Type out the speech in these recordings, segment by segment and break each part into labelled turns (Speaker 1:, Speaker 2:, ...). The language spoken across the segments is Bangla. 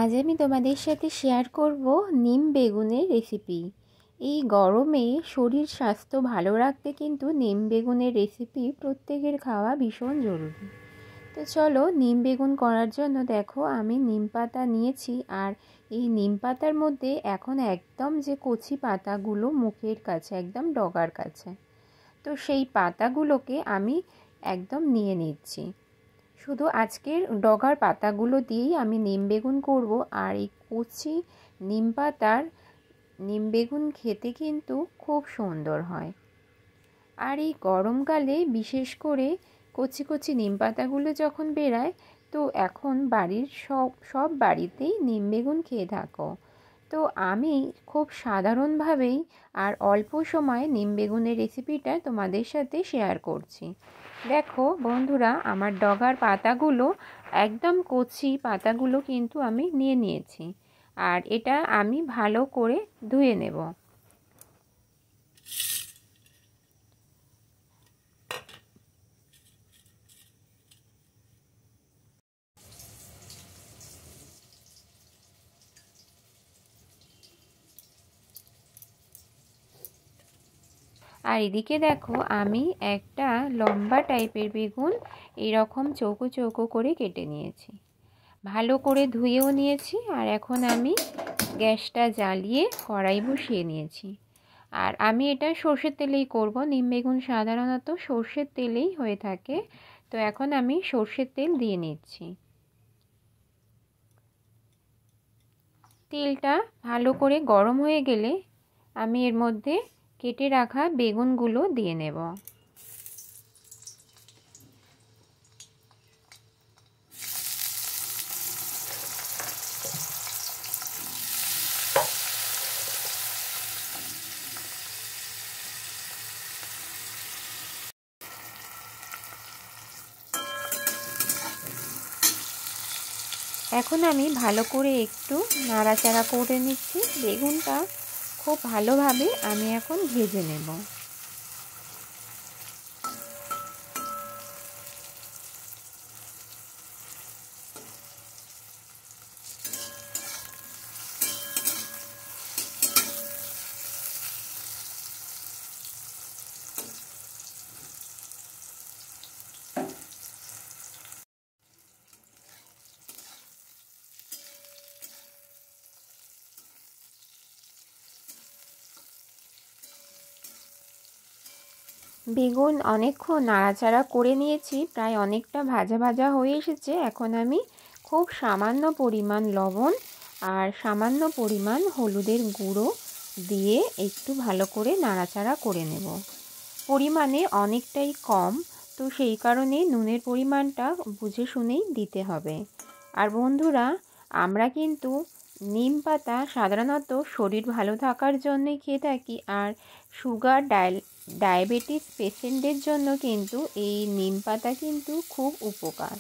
Speaker 1: আজ আমি তোমাদের সাথে শেয়ার করব নিম বেগুনের রেসিপি। এই গরমে শরীর স্বাস্থ্য ভালো রাখতে কিন্তু নিম বেগুনের রেসিপি প্রত্যেকের খাওয়া ভীষণ জরুরি। তো চলো, নিম বেগুন করার জন্য দেখো আমি নিম পাতা নিয়েছি। আর এই নিম পাতার মধ্যে এখন একদম যে কচি পাতাগুলো মুখের কাছে, একদম ডগার কাছে, তো সেই পাতাগুলোকে আমি একদম নিয়ে নিচ্ছি। শুধু আজকের ডগার পাতাগুলো দিয়েই আমি নিম বেগুন করব। আর এই কচি নিম পাতার নিম বেগুন খেতে কিন্তু খুব সুন্দর হয়। আর এই গরমকালে বিশেষ করে কচি কচি নিম পাতাগুলো যখন বেরায়, তো এখন বাড়ির সব বাড়িতেই নিম বেগুন খেয়ে থাকো। তো আমি খুব সাধারণভাবেই আর অল্প সময়ে নিম বেগুনের রেসিপিটা তোমাদের সাথে শেয়ার করছি। দেখো বন্ধুরা, আমার ডগার পাতাগুলো একদম কচি পাতাগুলো কিন্তু আমি নিয়ে নিয়েছি। আর এটা আমি ভালো করে ধুয়ে নেব। আর এদিকে দেখো আমি একটা লম্বা টাইপের বেগুন এরকম চৌকো চৌকো করে কেটে নিয়েছি, ভালো করে ধুয়েও নিয়েছি। আর এখন আমি গ্যাসটা জ্বালিয়ে কড়াই বসিয়ে নিয়েছি। আর আমি এটা সর্ষের তেলেই করব। নিম বেগুন সাধারণত সর্ষের তেলেই হয়ে থাকে। তো এখন আমি সর্ষের তেল দিয়ে নিচ্ছি। তেলটা ভালো করে গরম হয়ে গেলে আমি এর মধ্যে কেটে রাখা বেগুনগুলো দিয়ে নেব। এখন আমি ভালো করে একটু নাড়াচাড়া করে নিচ্ছি। বেগুনটা খুব ভালোভাবে আমি এখন ভেজে নেব। বেগুন অনেকক্ষণ নাড়াচাড়া করে নিয়েছি, প্রায় অনেকটা ভাজা ভাজা হয়ে এসেছে। এখন আমি খুব সামান্য পরিমাণ লবণ আর সামান্য পরিমাণ হলুদের গুঁড়ো দিয়ে একটু ভালো করে নাড়াচাড়া করে নেব। পরিমাণে অনেকটাই কম, তো সেই কারণে নুনের পরিমাণটা বুঝে শুনেই দিতে হবে। আর বন্ধুরা, আমরা কিন্তু নিম পাতা সাধারণত শরীর ভালো থাকার জন্যই খেয়ে থাকি। আর সুগার ডায়াবেটিস পেশেন্টদের জন্য কিন্তু এই নিম পাতা কিন্তু খুব উপকার।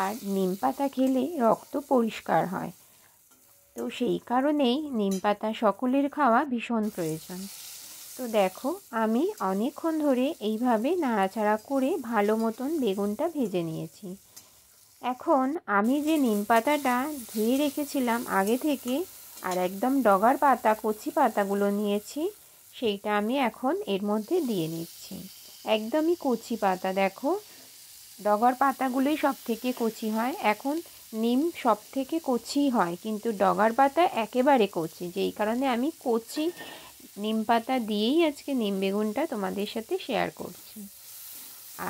Speaker 1: আর নিম পাতা খেলে রক্ত পরিষ্কার হয়। তো সেই কারণেই নিম পাতা সকলের খাওয়া ভীষণ প্রয়োজন। তো দেখো আমি অনেকক্ষণ ধরে এইভাবে নাড়াচাড়া করে ভালো মতন বেগুনটা ভেজে নিয়েছি। এখন আমি যে নিম পাতাটা ধুয়ে রেখেছিলাম আগে থেকে আর একদম ডগার পাতা কচি পাতাগুলো নিয়েছি, সেইটা আমি এখন এর মধ্যে দিয়ে নিচ্ছি। একদমই কচি পাতা, দেখো ডগার পাতাগুলোই সব থেকে কচি হয়। এখন নিম সব থেকে কচি হয়, কিন্তু ডগার পাতা একেবারে কচি, যেই কারণে আমি কচি নিম পাতা দিয়েই আজকে নিম বেগুনটা তোমাদের সাথে শেয়ার করছি।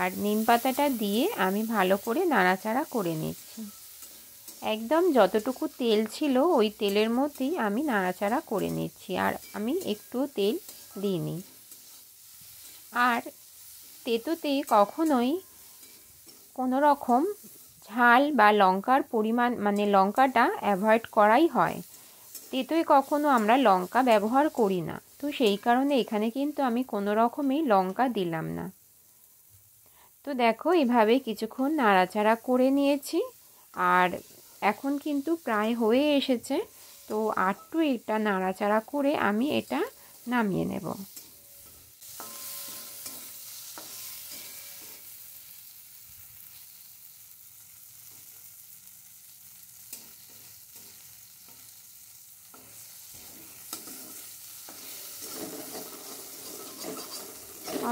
Speaker 1: আর নিম পাতাটা দিয়ে আমি ভালো করে নাড়াচাড়া করে নিচ্ছি। একদম যতটুকু তেল ছিল ওই তেলের মধ্যেই আমি নাড়াচাড়া করে নিচ্ছি। আর আমি একটু তেল দিইনি। আর তেতোতে কখনোই কোনো রকম ঝাল বা লঙ্কার পরিমাণ, মানে লঙ্কাটা অ্যাভয়েড করাই হয়। তেতোয় কখনো আমরা লঙ্কা ব্যবহার করি না, তো সেই কারণে এখানে কিন্তু আমি কোনো রকমই লঙ্কা দিলাম না। তো দেখো এভাবে কিছুক্ষণ নাড়াচাড়া করে নিয়েছি। আর এখন কিন্তু প্রায় হয়ে এসেছে। তো আরটু এটা নাড়াচাড়া করে আমি এটা নামিয়ে নেব।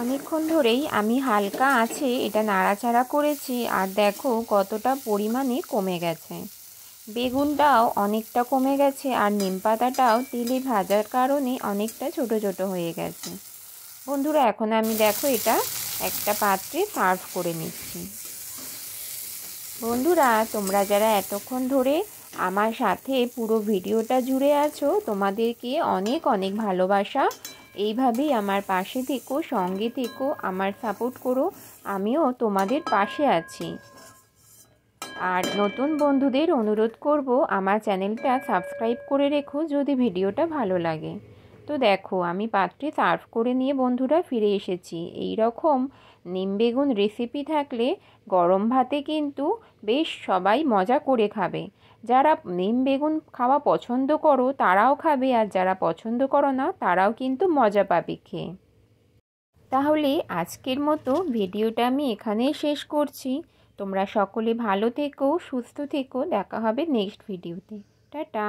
Speaker 1: অনেকক্ষণ ধরেই আমি হালকা আছে এটা নাড়াচাড়া করেছি, আর দেখো কতটা পরিমাণে কমে গেছে। বেগুনটাও অনেকটা কমে গেছে, আর নিম পাতাটাও তেলে ভাজার কারণে অনেকটা ছোট ছোট হয়ে গেছে। বন্ধুরা, এখন আমি দেখো এটা একটা পাত্রে সার্ভ করে নিচ্ছি। বন্ধুরা, তোমরা যারা এতক্ষণ ধরে আমার সাথে পুরো ভিডিওটা জুড়ে আছো, তোমাদেরকে অনেক অনেক ভালোবাসা। এইভাবেই আমার পাশে থেকো, সঙ্গে থেকো, আমার সাপোর্ট করো, আমিও তোমাদের পাশে আছি। আর নতুন বন্ধুদের অনুরোধ করব আমার চ্যানেলটা সাবস্ক্রাইব করে রেখো যদি ভিডিওটা ভালো লাগে। তো দেখো আমি পাত্রে সার্ভ করে নিয়ে বন্ধুরা ফিরে এসেছি। এই রকম নিম বেগুন রেসিপি থাকলে গরম ভাতে কিন্তু বেশ সবাই মজা করে খাবে। যারা নিম বেগুন খাওয়া পছন্দ করো তারাও খাবে, আর যারা পছন্দ করো না তারাও কিন্তু মজা পাবে খেয়ে। তাহলে আজকের মতো ভিডিওটা আমি এখানেই শেষ করছি। তোমরা সকলে ভালো থেকো, সুস্থ থেকো, দেখা হবে নেক্সট ভিডিওতে। টাটা।